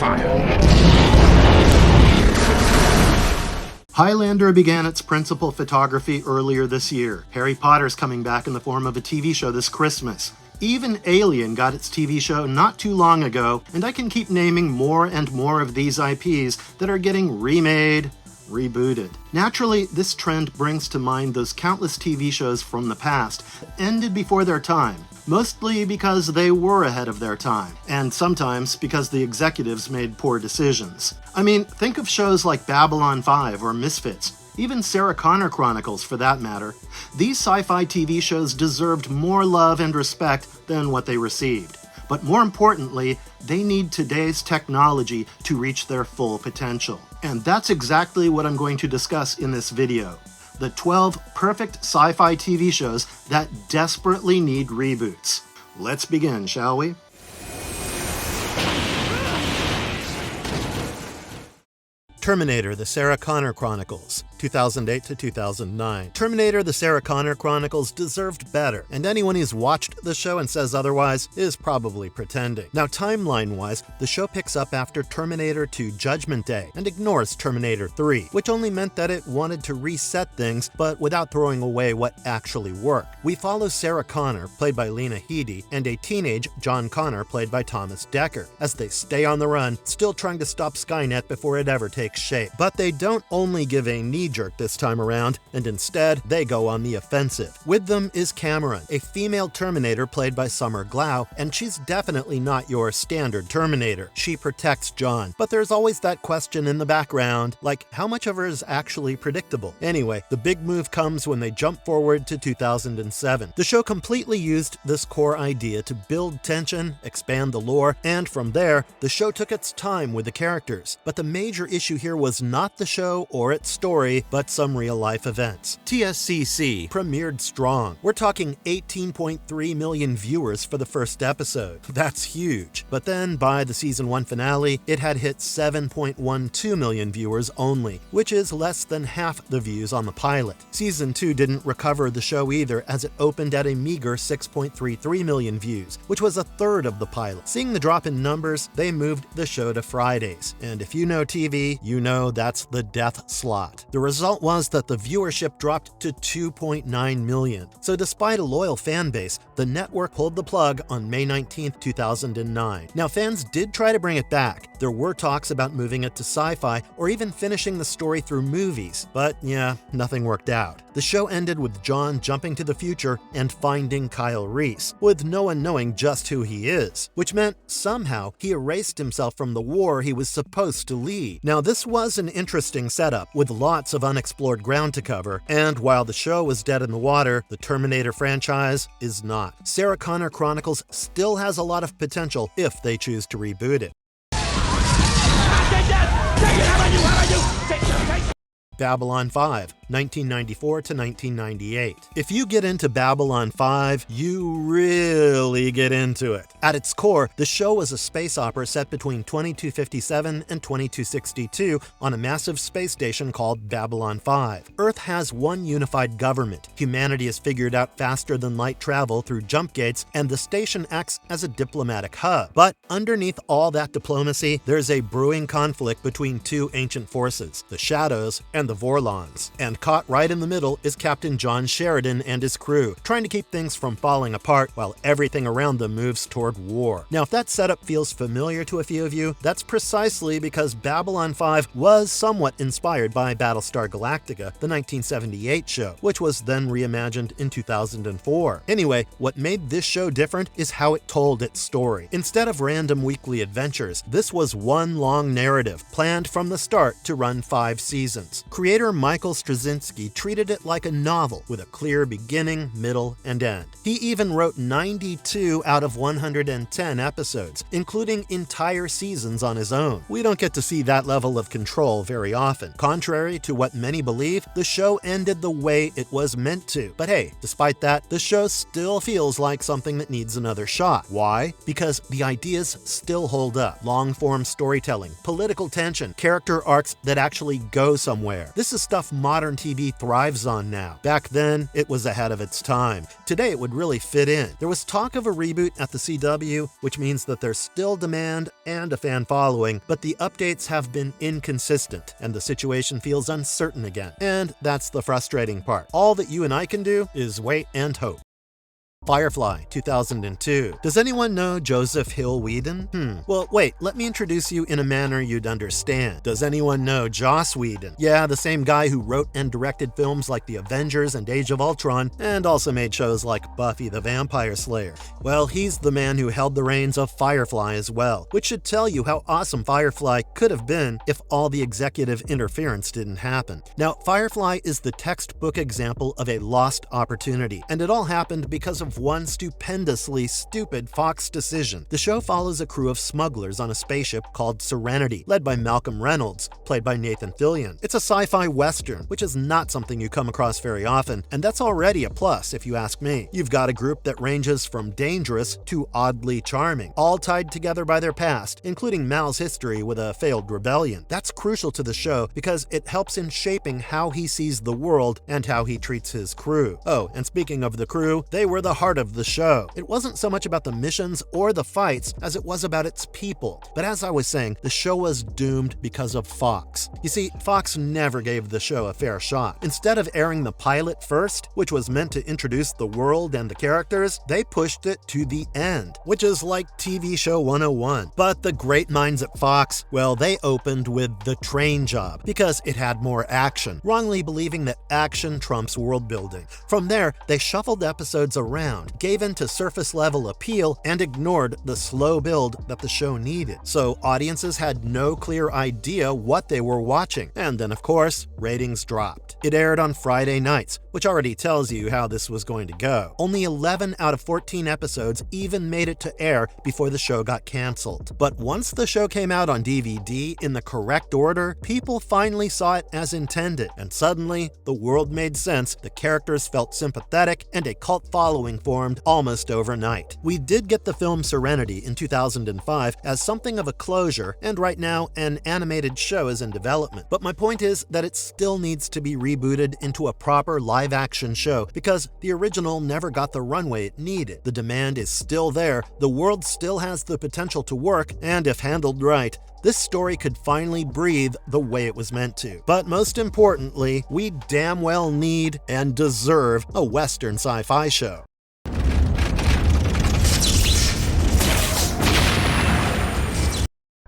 fire. Highlander began its principal photography earlier this year. Harry Potter's coming back in the form of a TV show this Christmas. Even Alien got its TV show not too long ago, and I can keep naming more and more of these IPs that are getting remade, rebooted. Naturally, this trend brings to mind those countless TV shows from the past that ended before their time, mostly because they were ahead of their time, and sometimes because the executives made poor decisions. I mean, think of shows like Babylon 5 or Misfits, even Sarah Connor Chronicles for that matter. These sci-fi TV shows deserved more love and respect than what they received. But more importantly, they need today's technology to reach their full potential. And that's exactly what I'm going to discuss in this video. The 12 perfect sci-fi TV shows that desperately need reboots. Let's begin, shall we? Terminator, the Sarah Connor Chronicles, 2008 to 2009. Terminator, the Sarah Connor Chronicles deserved better, and anyone who's watched the show and says otherwise is probably pretending. Now, timeline-wise, the show picks up after Terminator 2 Judgment Day and ignores Terminator 3, which only meant that it wanted to reset things, but without throwing away what actually worked. We follow Sarah Connor, played by Lena Headey, and a teenage John Connor, played by Thomas Dekker, as they stay on the run, still trying to stop Skynet before it ever takes shape. But they don't only give a knee-jerk this time around, and instead, they go on the offensive. With them is Cameron, a female Terminator played by Summer Glau, and she's definitely not your standard Terminator. She protects John, but there's always that question in the background, like how much of her is actually predictable? Anyway, the big move comes when they jump forward to 2007. The show completely used this core idea to build tension, expand the lore, and from there, the show took its time with the characters. But the major issue here was not the show or its story, but some real-life events. TSCC premiered strong. We're talking 18.3 million viewers for the first episode. That's huge. But then, by the season 1 finale, it had hit 7.12 million viewers only, which is less than half the views on the pilot. Season 2 didn't recover the show either, as it opened at a meager 6.33 million views, which was a third of the pilot. Seeing the drop in numbers, they moved the show to Fridays. And if you know TV, you know that's the death slot. The result was that the viewership dropped to 2.9 million. So despite a loyal fan base, the network pulled the plug on May 19, 2009. Now, fans did try to bring it back. There were talks about moving it to Sci-Fi or even finishing the story through movies, but yeah, nothing worked out. The show ended with John jumping to the future and finding Kyle Reese, with no one knowing just who he is, which meant somehow he erased himself from the war he was supposed to lead. Now, this was an interesting setup, with lots of unexplored ground to cover, and while the show was dead in the water, the Terminator franchise is not. Sarah Connor Chronicles still has a lot of potential if they choose to reboot it. Babylon 5, 1994 to 1998. If you get into Babylon 5, you really get into it. At its core, the show was a space opera set between 2257 and 2262 on a massive space station called Babylon 5. Earth has one unified government. Humanity is figured out faster than light travel through jump gates, and the station acts as a diplomatic hub. But underneath all that diplomacy, there's a brewing conflict between two ancient forces, the Shadows and the Vorlons. And caught right in the middle is Captain John Sheridan and his crew, trying to keep things from falling apart while everything around them moves toward war. Now, if that setup feels familiar to a few of you, that's precisely because Babylon 5 was somewhat inspired by Battlestar Galactica, the 1978 show, which was then reimagined in 2004. Anyway, what made this show different is how it told its story. Instead of random weekly adventures, this was one long narrative, planned from the start to run 5 seasons. Creator Michael Straczynski treated it like a novel with a clear beginning, middle, and end. He even wrote 92 out of 110 episodes, including entire seasons on his own. We don't get to see that level of control very often. Contrary to what many believe, the show ended the way it was meant to. But hey, despite that, the show still feels like something that needs another shot. Why? Because the ideas still hold up. Long-form storytelling, political tension, character arcs that actually go somewhere. there. This is stuff modern TV thrives on now. Back then, it was ahead of its time. Today, it would really fit in. There was talk of a reboot at the CW, which means that there's still demand and a fan following, but the updates have been inconsistent, and the situation feels uncertain again. And that's the frustrating part. All that you and I can do is wait and hope. Firefly, 2002. Does anyone know Joseph Hill Whedon? Well, wait, let me introduce you in a manner you'd understand. Does anyone know Joss Whedon? Yeah, the same guy who wrote and directed films like The Avengers and Age of Ultron, and also made shows like Buffy the Vampire Slayer. Well, he's the man who held the reins of Firefly as well, which should tell you how awesome Firefly could have been if all the executive interference didn't happen. Now, Firefly is the textbook example of a lost opportunity, and it all happened because of one stupendously stupid Fox decision. The show follows a crew of smugglers on a spaceship called Serenity, led by Malcolm Reynolds, played by Nathan Fillion. It's a sci-fi western, which is not something you come across very often, and that's already a plus if you ask me. You've got a group that ranges from dangerous to oddly charming, all tied together by their past, including Mal's history with a failed rebellion. That's crucial to the show because it helps in shaping how he sees the world and how he treats his crew. Oh, and speaking of the crew, they were the heart of the show. It wasn't so much about the missions or the fights as it was about its people. But as I was saying, the show was doomed because of Fox. You see, Fox never gave the show a fair shot. Instead of airing the pilot first, which was meant to introduce the world and the characters, they pushed it to the end, which is like TV show 101. But the great minds at Fox, well, they opened with The Train Job because it had more action, wrongly believing that action trumps world building. From there, they shuffled episodes around, gave in to surface-level appeal, and ignored the slow build that the show needed. So audiences had no clear idea what they were watching. And then, of course, ratings dropped. It aired on Friday nights, which already tells you how this was going to go. Only 11 out of 14 episodes even made it to air before the show got canceled. But once the show came out on DVD in the correct order, people finally saw it as intended, and suddenly the world made sense, the characters felt sympathetic, and a cult following formed almost overnight. We did get the film Serenity in 2005 as something of a closure, and right now an animated show is in development. But my point is that it still needs to be rebooted into a proper live-action show because the original never got the runway it needed. The demand is still there, the world still has the potential to work, and if handled right, this story could finally breathe the way it was meant to. But most importantly, we damn well need and deserve a Western sci-fi show.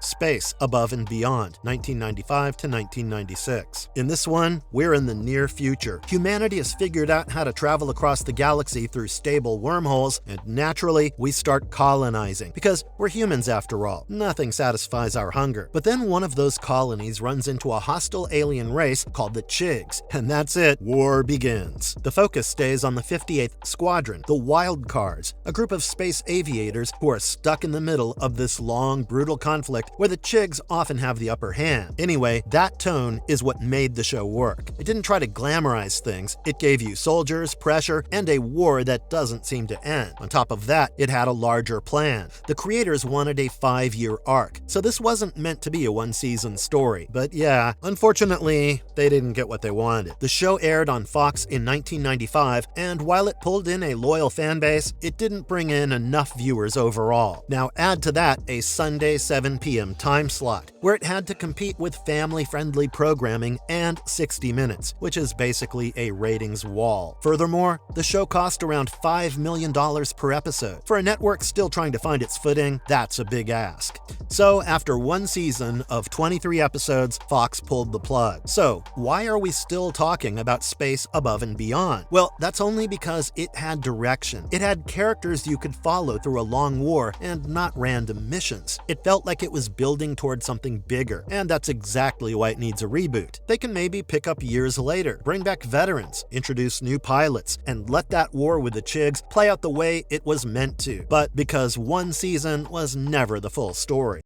Space Above and Beyond, 1995 to 1996. In this one, we're in the near future. Humanity has figured out how to travel across the galaxy through stable wormholes, and naturally, we start colonizing. Because we're humans after all. Nothing satisfies our hunger. But then one of those colonies runs into a hostile alien race called the Chigs, and that's it. War begins. The focus stays on the 58th Squadron, the Wild Cards, a group of space aviators who are stuck in the middle of this long, brutal conflict where the Chigs often have the upper hand. Anyway, that tone is what made the show work. It didn't try to glamorize things, it gave you soldiers, pressure, and a war that doesn't seem to end. On top of that, it had a larger plan. The creators wanted a 5-year arc, so this wasn't meant to be a one-season story. But yeah, unfortunately, they didn't get what they wanted. The show aired on Fox in 1995, and while it pulled in a loyal fan base, it didn't bring in enough viewers overall. Now add to that a Sunday 7 p.m. time slot, where it had to compete with family-friendly programming and 60 Minutes, which is basically a ratings wall. Furthermore, the show cost around $5 million per episode. For a network still trying to find its footing, that's a big ask. So after one season of 23 episodes, Fox pulled the plug. So why are we still talking about Space Above and Beyond? Well, that's only because it had direction. It had characters you could follow through a long war and not random missions. It felt like it was building towards something bigger, and that's exactly why it needs a reboot. They can maybe pick up years later, bring back veterans, introduce new pilots, and let that war with the Chigs play out the way it was meant to. But because one season was never the full story.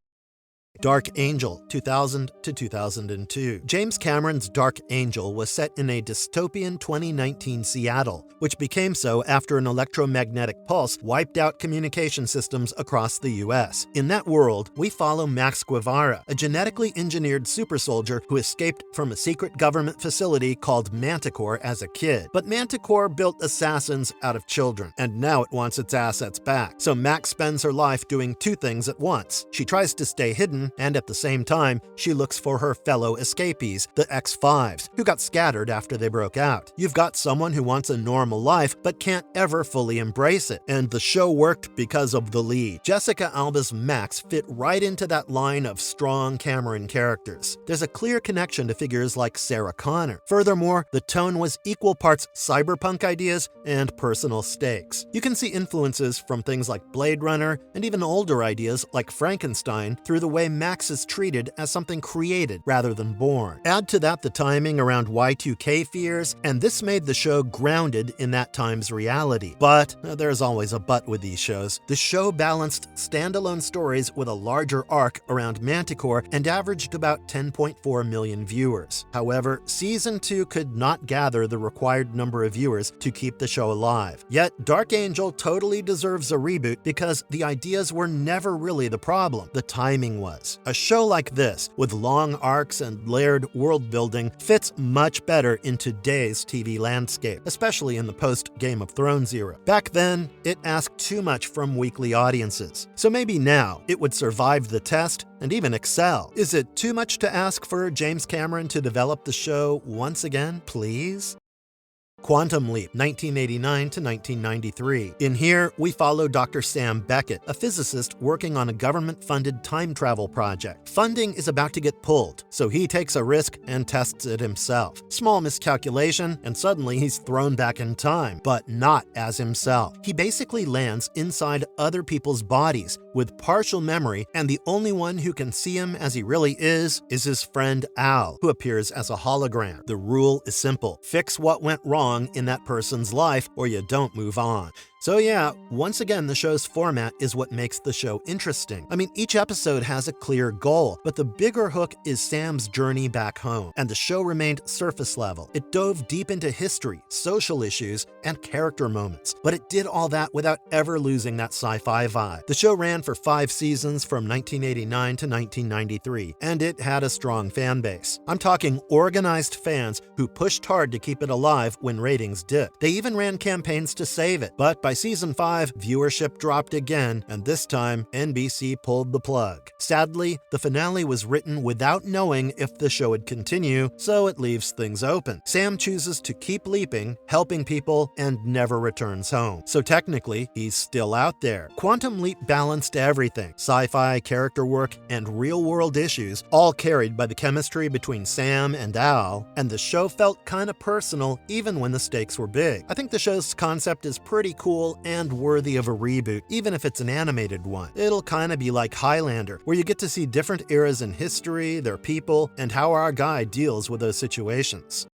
Dark Angel, 2000 to 2002. James Cameron's Dark Angel was set in a dystopian 2019 Seattle, which became so after an electromagnetic pulse wiped out communication systems across the US. In that world, we follow Max Guevara, a genetically engineered super soldier who escaped from a secret government facility called Manticore as a kid. But Manticore built assassins out of children, and now it wants its assets back. So Max spends her life doing two things at once. She tries to stay hidden, and at the same time, she looks for her fellow escapees, the X-5s, who got scattered after they broke out. You've got someone who wants a normal life, but can't ever fully embrace it. And the show worked because of the lead. Jessica Alba's Max fit right into that line of strong Cameron characters. There's a clear connection to figures like Sarah Connor. Furthermore, the tone was equal parts cyberpunk ideas and personal stakes. You can see influences from things like Blade Runner and even older ideas like Frankenstein through the way Max is treated as something created rather than born. Add to that the timing around Y2K fears, and this made the show grounded in that time's reality. But there's always a but with these shows. The show balanced standalone stories with a larger arc around Manticore and averaged about 10.4 million viewers. However, Season 2 could not gather the required number of viewers to keep the show alive. Yet, Dark Angel totally deserves a reboot because the ideas were never really the problem. The timing was. A show like this, with long arcs and layered world building, fits much better in today's TV landscape, especially in the post-Game of Thrones era. Back then, it asked too much from weekly audiences. So maybe now, it would survive the test and even excel. Is it too much to ask for James Cameron to develop the show once again, please? Quantum Leap, 1989 to 1993. In here, we follow Dr. Sam Beckett, a physicist working on a government-funded time travel project. Funding is about to get pulled, so he takes a risk and tests it himself. Small miscalculation, and suddenly he's thrown back in time, but not as himself. He basically lands inside other people's bodies with partial memory, and the only one who can see him as he really is his friend Al, who appears as a hologram. The rule is simple: fix what went wrong in that person's life, or you don't move on. So yeah, once again, the show's format is what makes the show interesting. I mean, each episode has a clear goal, but the bigger hook is Sam's journey back home, and the show remained surface level. It dove deep into history, social issues, and character moments, but it did all that without ever losing that sci-fi vibe. The show ran for 5 seasons from 1989 to 1993, and it had a strong fan base. I'm talking organized fans who pushed hard to keep it alive when ratings dipped. They even ran campaigns to save it, but by Season 5, viewership dropped again, and this time, NBC pulled the plug. Sadly, the finale was written without knowing if the show would continue, so it leaves things open. Sam chooses to keep leaping, helping people, and never returns home. So technically, he's still out there. Quantum Leap balanced everything: sci-fi, character work, and real-world issues, all carried by the chemistry between Sam and Al, and the show felt kinda personal even when the stakes were big. I think the show's concept is pretty cool and worthy of a reboot, even if it's an animated one. It'll kinda be like Highlander, where you get to see different eras in history, their people, and how our guy deals with those situations.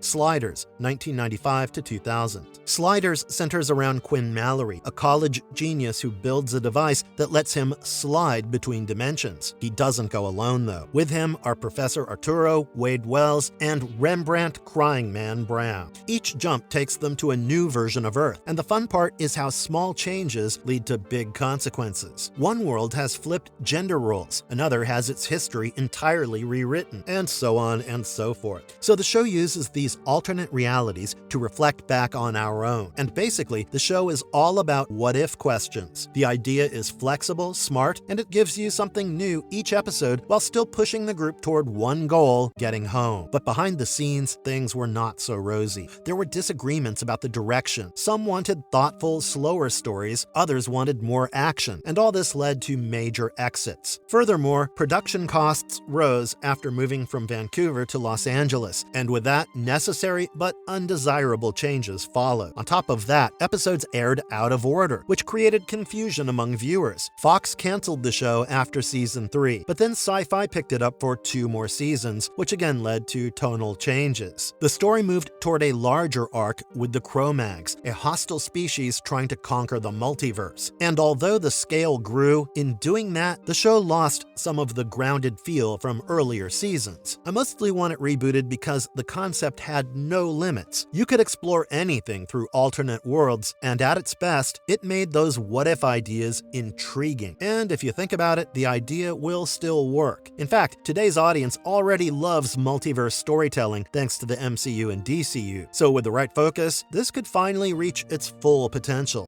Sliders, 1995 to 2000. Sliders centers around Quinn Mallory, a college genius who builds a device that lets him slide between dimensions. He doesn't go alone, though. With him are Professor Arturo, Wade Wells, and Rembrandt Crying Man Brown. Each jump takes them to a new version of Earth, and the fun part is how small changes lead to big consequences. One world has flipped gender roles, another has its history entirely rewritten, and so on and so forth. So the show uses these alternate realities to reflect back on our own. And basically, the show is all about what-if questions. The idea is flexible, smart, and it gives you something new each episode while still pushing the group toward one goal: getting home. But behind the scenes, things were not so rosy. There were disagreements about the direction. Some wanted thoughtful, slower stories, others wanted more action, and all this led to major exits. Furthermore, production costs rose after moving from Vancouver to Los Angeles, and with that, necessary but undesirable changes followed. On top of that, episodes aired out of order, which created confusion among viewers. Fox canceled the show after season 3, but then Sci-Fi picked it up for 2 more seasons, which again led to tonal changes. The story moved toward a larger arc with the Cro-Mags, a hostile species trying to conquer the multiverse. And although the scale grew, in doing that, the show lost some of the grounded feel from earlier seasons. I mostly want it rebooted because the concept had no limits. You could explore anything through alternate worlds, and at its best, it made those what-if ideas intriguing. And if you think about it, the idea will still work. In fact, today's audience already loves multiverse storytelling thanks to the MCU and DCU, so with the right focus, this could finally reach its full potential.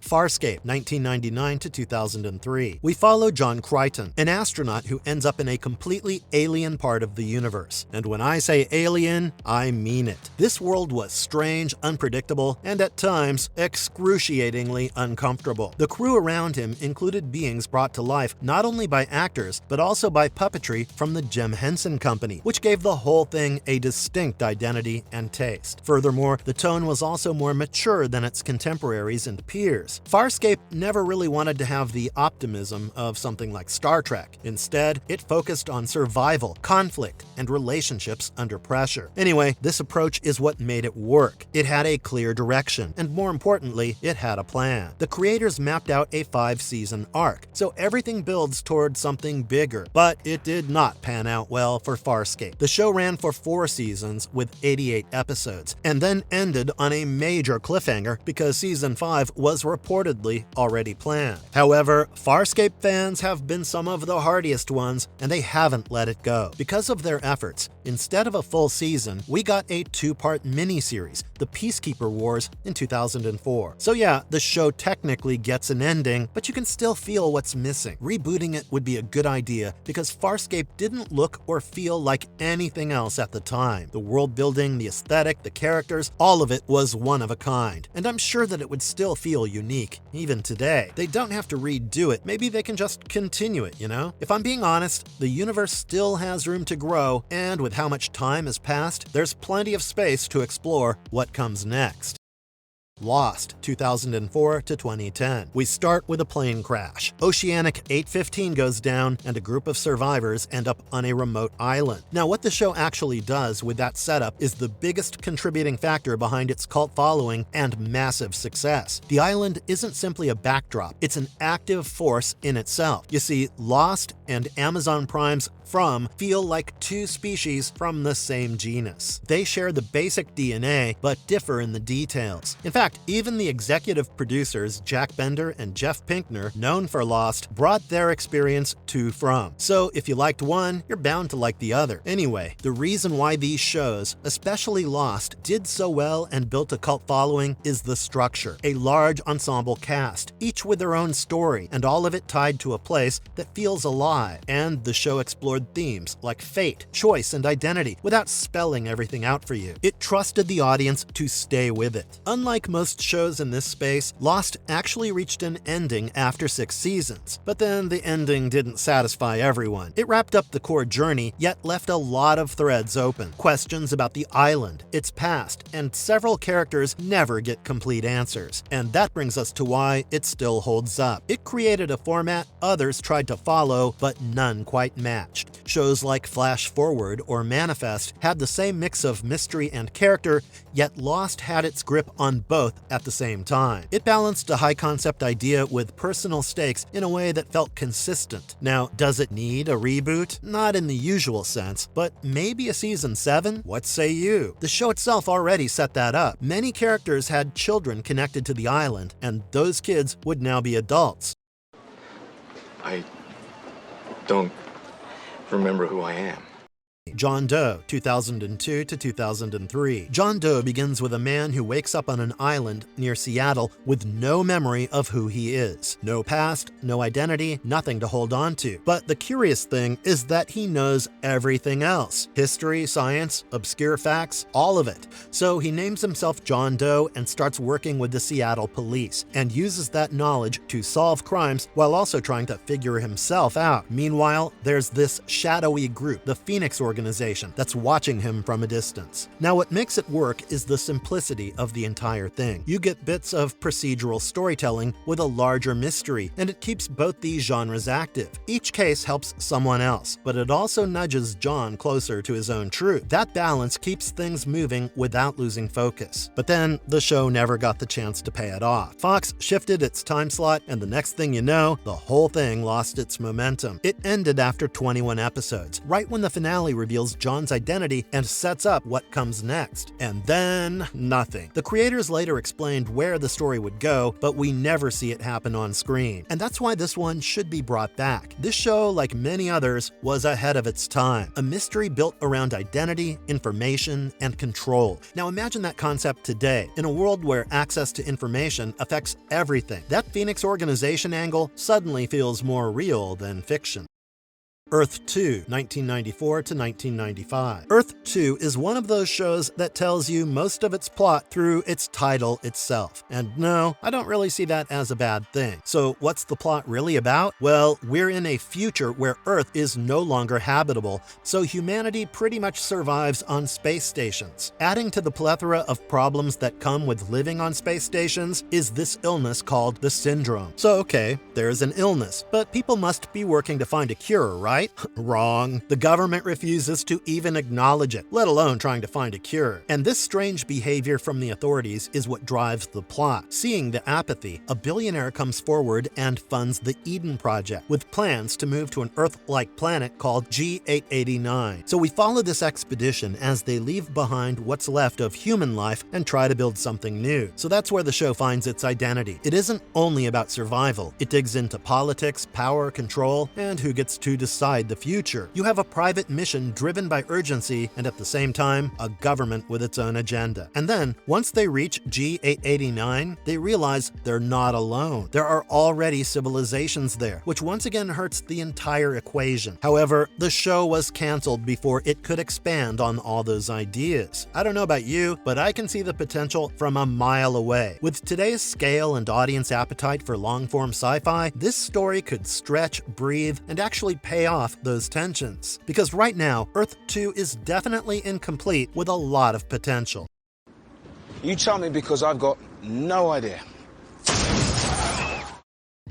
Farscape, 1999 to 2003. We follow John Crichton, an astronaut who ends up in a completely alien part of the universe. And when I say alien, I mean it. This world was strange, unpredictable, and at times, excruciatingly uncomfortable. The crew around him included beings brought to life not only by actors, but also by puppetry from the Jim Henson Company, which gave the whole thing a distinct identity and taste. Furthermore, the tone was also more mature than its contemporaries and peers. Farscape never really wanted to have the optimism of something like Star Trek. Instead, it focused on survival, conflict, and relationships under pressure. Anyway, this approach is what made it work. It had a clear direction, and more importantly, it had a plan. The creators mapped out a 5-season arc, so everything builds toward something bigger. But it did not pan out well for Farscape. The show ran for 4 seasons with 88 episodes, and then ended on a major cliffhanger because season 5 was reportedly already planned. However, Farscape fans have been some of the hardiest ones, and they haven't let it go. Because of their efforts, instead of a full season, we got a 2-part miniseries, The Peacekeeper Wars, in 2004. So yeah, the show technically gets an ending, but you can still feel what's missing. Rebooting it would be a good idea because Farscape didn't look or feel like anything else at the time. The world building, the aesthetic, the characters, all of it was one of a kind, and I'm sure that it would still feel unique even today. They don't have to redo it, maybe they can just continue it, you know? If I'm being honest, the universe still has room to grow, and with how much time has passed, there's plenty of space to explore what comes next. Lost, 2004 to 2010. We start with a plane crash. Oceanic 815 goes down, and a group of survivors end up on a remote island. Now, what the show actually does with that setup is the biggest contributing factor behind its cult following and massive success. The island isn't simply a backdrop, it's an active force in itself. You see, Lost and Amazon Prime's From feel like 2 species from the same genus. They share the basic DNA, but differ in the details. In fact, even the executive producers Jack Bender and Jeff Pinkner, known for Lost, brought their experience to From. So if you liked one, you're bound to like the other. Anyway, the reason why these shows, especially Lost, did so well and built a cult following is the structure. A large ensemble cast, each with their own story, and all of it tied to a place that feels alive. And the show explored themes like fate, choice, and identity without spelling everything out for you. It trusted the audience to stay with it. Unlike most shows in this space, Lost actually reached an ending after 6 seasons. But then the ending didn't satisfy everyone. It wrapped up the core journey, yet left a lot of threads open. Questions about the island, its past, and several characters never get complete answers. And that brings us to why it still holds up. It created a format others tried to follow, but none quite matched. Shows like Flash Forward or Manifest had the same mix of mystery and character, yet Lost had its grip on both at the same time. It balanced a high-concept idea with personal stakes in a way that felt consistent. Now, does it need a reboot? Not in the usual sense, but maybe a season 7? What say you? The show itself already set that up. Many characters had children connected to the island, and those kids would now be adults. I don't remember who I am. John Doe, 2002 to 2003. John Doe begins with a man who wakes up on an island near Seattle with no memory of who he is. No past, no identity, nothing to hold on to. But the curious thing is that he knows everything else. History, science, obscure facts, all of it. So he names himself John Doe and starts working with the Seattle police, and uses that knowledge to solve crimes while also trying to figure himself out. Meanwhile, there's this shadowy group, the Phoenix Organization, organization that's watching him from a distance. Now, what makes it work is the simplicity of the entire thing. You get bits of procedural storytelling with a larger mystery, and it keeps both these genres active. Each case helps someone else, but it also nudges John closer to his own truth. That balance keeps things moving without losing focus. But then, the show never got the chance to pay it off. Fox shifted its time slot, and the next thing you know, the whole thing lost its momentum. It ended after 21 episodes, right when the finale reveals John's identity and sets up what comes next. And then, nothing. The creators later explained where the story would go, but we never see it happen on screen. And that's why this one should be brought back. This show, like many others, was ahead of its time. A mystery built around identity, information, and control. Now imagine that concept today, in a world where access to information affects everything. That Phoenix organization angle suddenly feels more real than fiction. Earth 2, 1994 to 1995. Earth 2 is one of those shows that tells you most of its plot through its title itself. And no, I don't really see that as a bad thing. So what's the plot really about? Well, we're in a future where Earth is no longer habitable, so humanity pretty much survives on space stations. Adding to the plethora of problems that come with living on space stations is this illness called the syndrome. So okay, there's an illness, but people must be working to find a cure, right? Wrong. The government refuses to even acknowledge it, let alone trying to find a cure. And this strange behavior from the authorities is what drives the plot. Seeing the apathy, a billionaire comes forward and funds the Eden Project, with plans to move to an Earth-like planet called G889. So we follow this expedition as they leave behind what's left of human life and try to build something new. So that's where the show finds its identity. It isn't only about survival. It digs into politics, power, control, and who gets to decide the future. You have a private mission driven by urgency and at the same time, a government with its own agenda. And then, once they reach G889, they realize they're not alone. There are already civilizations there, which once again hurts the entire equation. However, the show was canceled before it could expand on all those ideas. I don't know about you, but I can see the potential from a mile away. With today's scale and audience appetite for long-form sci-fi, this story could stretch, breathe, and actually pay off those tensions. Because right now, Earth 2 is definitely incomplete with a lot of potential. You tell me because I've got no idea.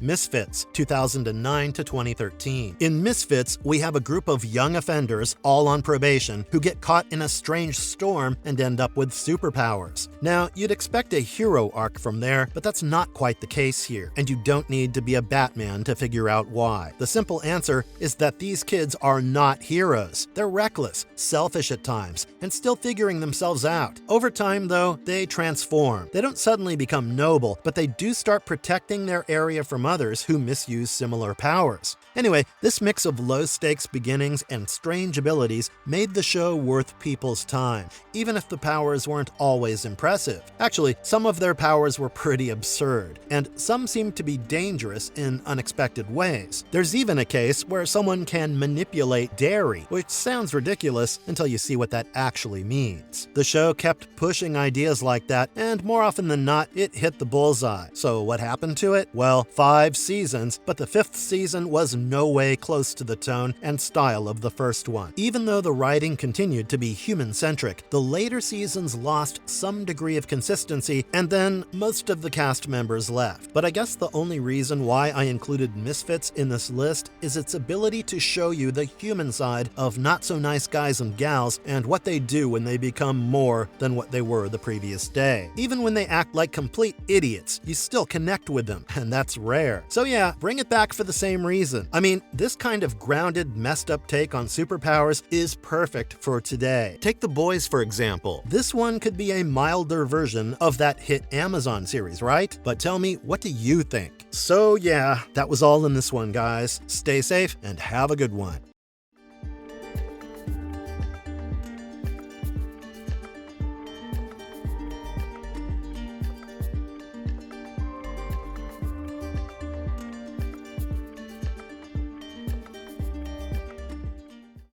Misfits, 2009 to 2013. In Misfits, we have a group of young offenders, all on probation, who get caught in a strange storm and end up with superpowers. Now, you'd expect a hero arc from there, but that's not quite the case here, and you don't need to be a Batman to figure out why. The simple answer is that these kids are not heroes. They're reckless, selfish at times, and still figuring themselves out. Over time, though, they transform. They don't suddenly become noble, but they do start protecting their area from others who misuse similar powers. Anyway, this mix of low-stakes beginnings and strange abilities made the show worth people's time, even if the powers weren't always impressive. Actually, some of their powers were pretty absurd, and some seemed to be dangerous in unexpected ways. There's even a case where someone can manipulate dairy, which sounds ridiculous until you see what that actually means. The show kept pushing ideas like that, and more often than not, it hit the bullseye. So what happened to it? Well, 5 seasons, but the 5th season was no way close to the tone and style of the first one. Even though the writing continued to be human-centric, the later seasons lost some degree of consistency, and then most of the cast members left. But I guess the only reason why I included Misfits in this list is its ability to show you the human side of not-so-nice guys and gals and what they do when they become more than what they were the previous day. Even when they act like complete idiots, you still connect with them, and that's rare. So yeah, bring it back for the same reason. I mean, this kind of grounded, messed up take on superpowers is perfect for today. Take The Boys, for example. This one could be a milder version of that hit Amazon series, right? But tell me, what do you think? So yeah, that was all in this one, guys. Stay safe and have a good one.